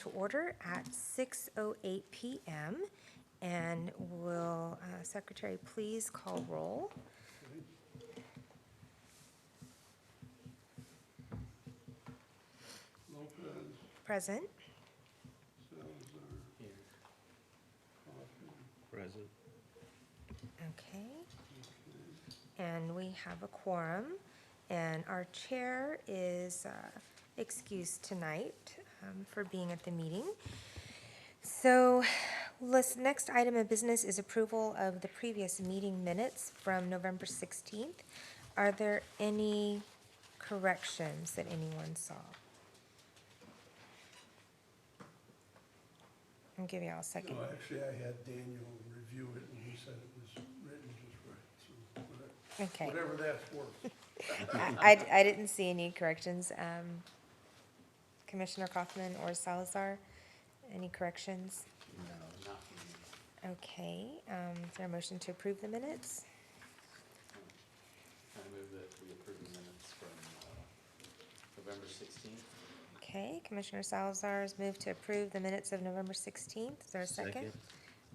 to order at 6:08 p.m. And will Secretary please call roll? Lopez, Present. Salazar, Here. Kaufman, Present. Okay. okay. And we have a quorum. And our chair is excused tonight for being at the meeting. So, next item of business is approval of the previous meeting minutes from November 16th. Are there any corrections that anyone saw? I'll give you all a second. No, actually, I had Daniel review it, and he said it was written just right, so Okay. whatever that's worth. I didn't see any corrections. Commissioner Kaufman or Salazar, any corrections? No, not for me. Okay, is there a motion to approve the minutes? I move that we approve the minutes from November 16th. Okay, Commissioner Salazar has moved to approve the minutes of November 16th. Is there a second?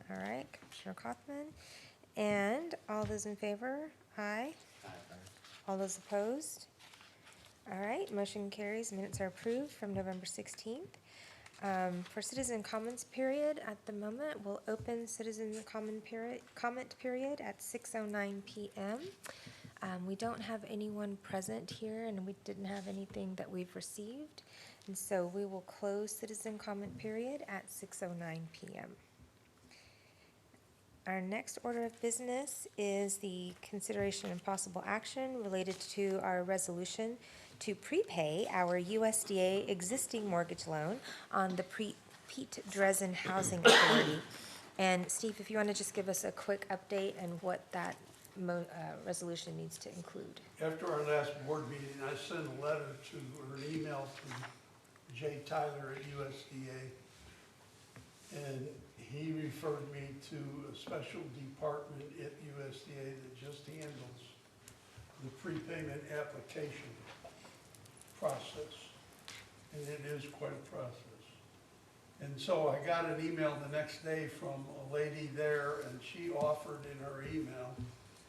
All right, Commissioner Kaufman. And all those in favor? Aye. Aye. All those opposed? All right, motion carries. Minutes are approved from November 16th. For citizen comments period, at the moment, we'll open citizen comment period at 6:09 p.m. We don't have anyone present here, and we didn't have anything that we've received. And so we will close citizen comment period at 6:09 p.m. Our next order of business is the consideration and possible action related to our resolution to prepay our USDA existing mortgage loan on the Pete Dressen Housing Authority. And Steve, if you want to just give us a quick update and what that resolution needs to include. After our last board meeting, I sent a letter to, or an email to Jay Tyler at USDA, and he referred me to a special department at USDA that just handles the prepayment application process, and it is quite a process. And so I got an email the next day from a lady there, and she offered in her email,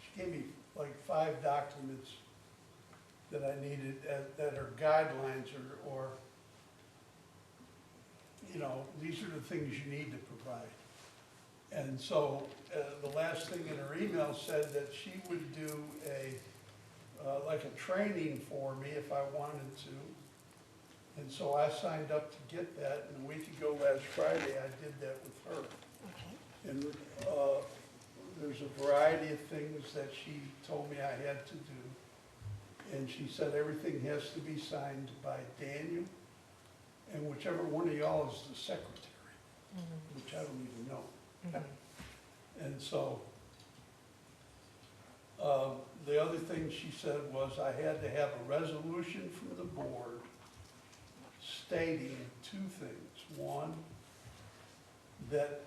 she gave me like 5 documents that I needed that are guidelines or you know, these are the things you need to provide. And so the last thing in her email said that she would do like a training for me if I wanted to. And so I signed up to get that, and a week ago last Friday, I did that with her. Okay. And there's a variety of things that she told me I had to do. And she said everything has to be signed by Daniel, and whichever one of y'all is the secretary, which I don't even know. And so the other thing she said was I had to have a resolution from the board stating 2 things. One, that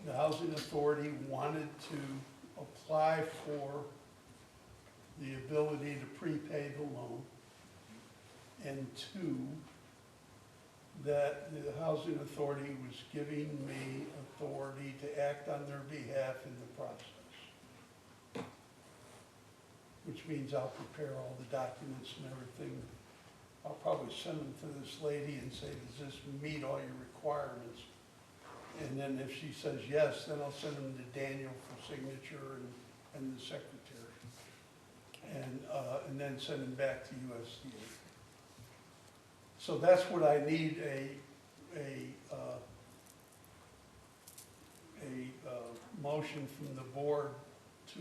the housing authority wanted to apply for the ability to prepay the loan. And 2, that the housing authority was giving me authority to act on their behalf in the process. Which means I'll prepare all the documents and everything. I'll probably send them to this lady and say, does this meet all your requirements? And then if she says yes, then I'll send them to Daniel for signature and the secretary. And then send them back to USDA. So that's what I need a motion from the board to,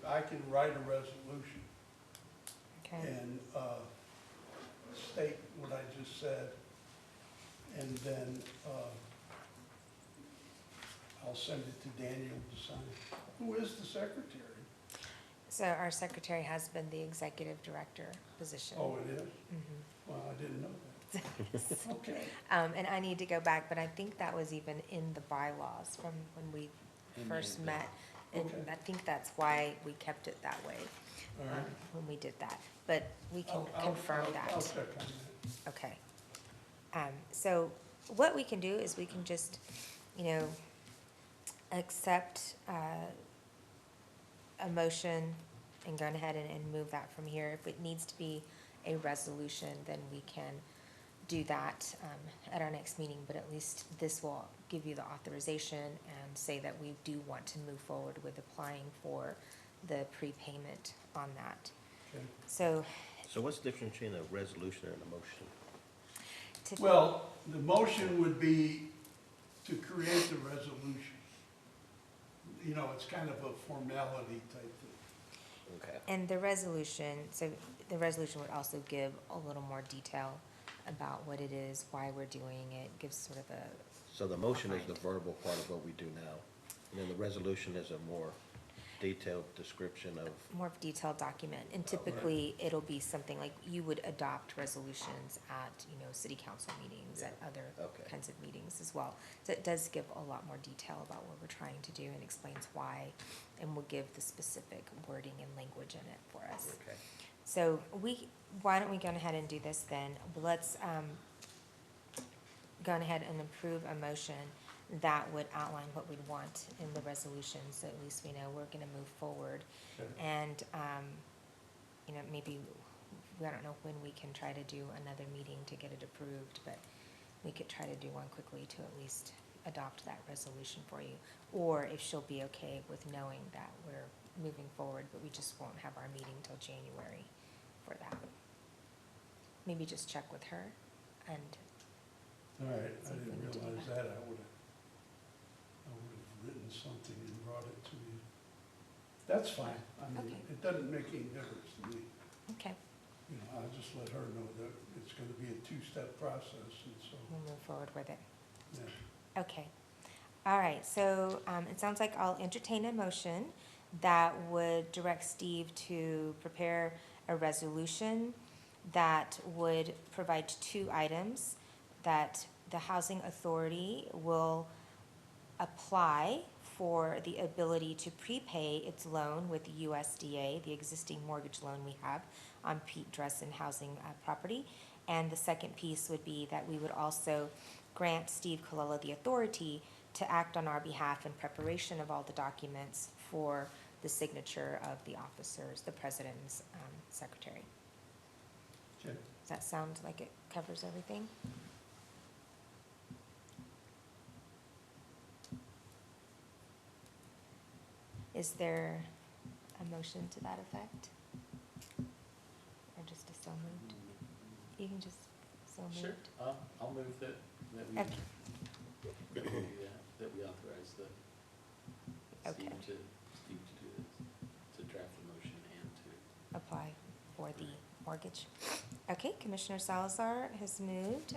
I can write a resolution. Okay. And state what I just said, and then I'll send it to Daniel to sign. Who is the secretary? So our secretary has been the executive director position. Oh, it is? Well, I didn't know that. Okay. And I need to go back, but I think that was even in the bylaws from when we first met. And Okay. I think that's why we kept it that way All right. when we did that. But we can I'll confirm that. I'll check on that. Okay. So what we can do is we can just, accept a motion and go ahead and move that from here. If it needs to be a resolution, then we can do that at our next meeting, but at least this will give you the authorization and say that we do want to move forward with applying for the prepayment on that. Okay. So So what's the difference between a resolution and a motion? Well, the motion would be to create the resolution. You know, it's kind of a formality type thing. Okay. And the resolution, so the resolution would also give a little more detail about what it is, why we're doing it, gives sort of a, So the motion is the verbal part of what we do now, and then the resolution is a more detailed description of, more of a detailed document. And typically, it'll be something like you would adopt resolutions at, city council meetings, at other Okay. kinds of meetings as well. So it does give a lot more detail about what we're trying to do and explains why, and will give the specific wording and language in it for us. okay. So why don't we go ahead and do this then? Let's go ahead and approve a motion that would outline what we'd want in the resolution, so at least we know we're gonna move forward. Okay. And, maybe, I don't know when we can try to do another meeting to get it approved, but we could try to do one quickly to at least adopt that resolution for you. Or if she'll be okay with knowing that we're moving forward, but we just won't have our meeting till January for that. Maybe just check with her and, All right, See I if we didn't need to do realize that. that. I would've written something and brought it to you. That's fine. I mean, Okay. it doesn't make any difference to me. okay, I'll just let her know that it's gonna be a two-step process, and so, we'll move forward with it. yeah. Okay. All right, so it sounds like I'll entertain a motion that would direct Steve to prepare a resolution that would provide two items, that the housing authority will apply for the ability to prepay its loan with the USDA, the existing mortgage loan we have on Pete Dressen Housing property. And the second piece would be that we would also grant Steve Colella the authority to act on our behalf in preparation of all the documents for the signature of the officers, the president's secretary. Okay. Does that sound like it covers everything? Is there a motion to that effect? Or just a so moved? You can just so moved. Sure, I'll move that we, Okay. that we do that we authorize the Okay. Steve to do this, to draft the motion and to. Apply for the mortgage. Okay, Commissioner Salazar has moved,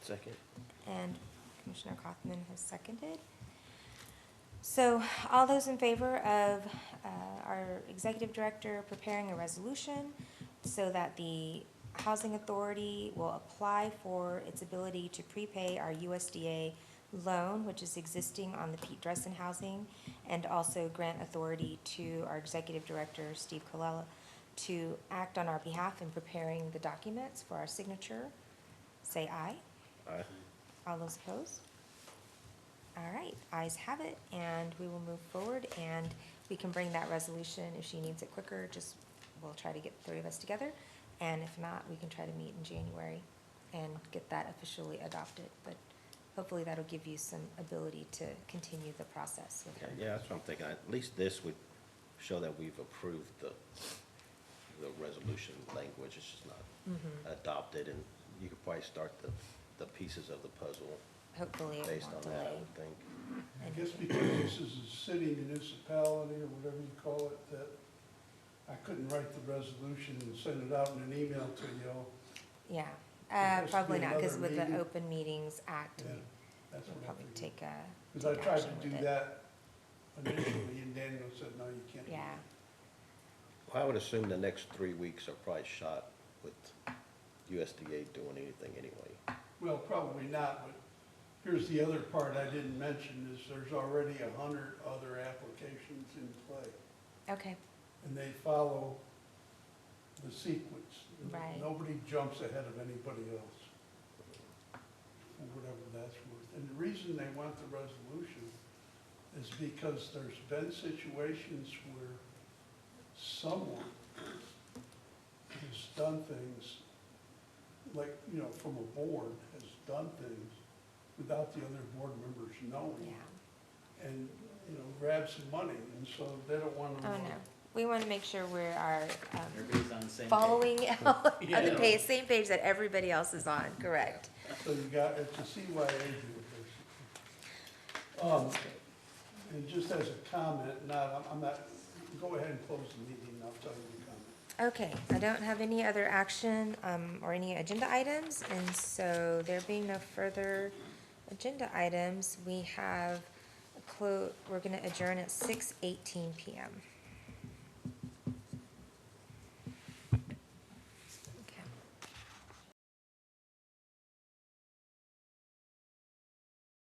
Second? and Commissioner Kaufman has seconded. So all those in favor of our executive director preparing a resolution so that the housing authority will apply for its ability to prepay our USDA loan, which is existing on the Pete Dressen Housing, and also grant authority to our executive director, Steve Colella, to act on our behalf in preparing the documents for our signature, say aye. Aye. All those opposed? All right, ayes have it, and we will move forward, and we can bring that resolution, if she needs it quicker, just, we'll try to get the three of us together, and if not, we can try to meet in January and get that officially adopted, but hopefully that'll give you some ability to continue the process with her. Yeah, that's what I'm thinking. At least this would show that we've approved the resolution language. It's just not Mhm. adopted, and you could probably start the pieces of the puzzle Hopefully it based on won't that, I delay. would think. I guess because this is a city municipality, or whatever you call it, that I couldn't write the resolution and send it out in an email to you all. Yeah, has to probably be not, because another with the meeting. Open Meetings Act, Yeah, that's we'll what I probably figured. take Because I take tried action to do with it. that initially, and Daniel said, no, you can't do Yeah, that. Well, I would assume the next 3 weeks are probably shot with USDA doing anything anyway. Well, probably not, but here's the other part I didn't mention, is there's already 100 other applications in play, okay, and they follow the sequence. Right. Nobody jumps ahead of anybody else, for whatever reason they want the resolution is because there's been situations where someone has done things, like, you know, from a board, has done things without the other board members knowing. Yeah. And, you know, grab some money, and so they don't want to. Oh, no. We want to make sure we are Everybody's on the same page. following on the Yeah. page, same page that everybody else is on, correct? So you got, it's a CYA deal, basically. And just as a comment, I'm not, go ahead and close the meeting, I'll tell you the comment. Okay, I don't have any other action or any agenda items, and so there being no further agenda items, we have we're going to adjourn at 6:18 p.m.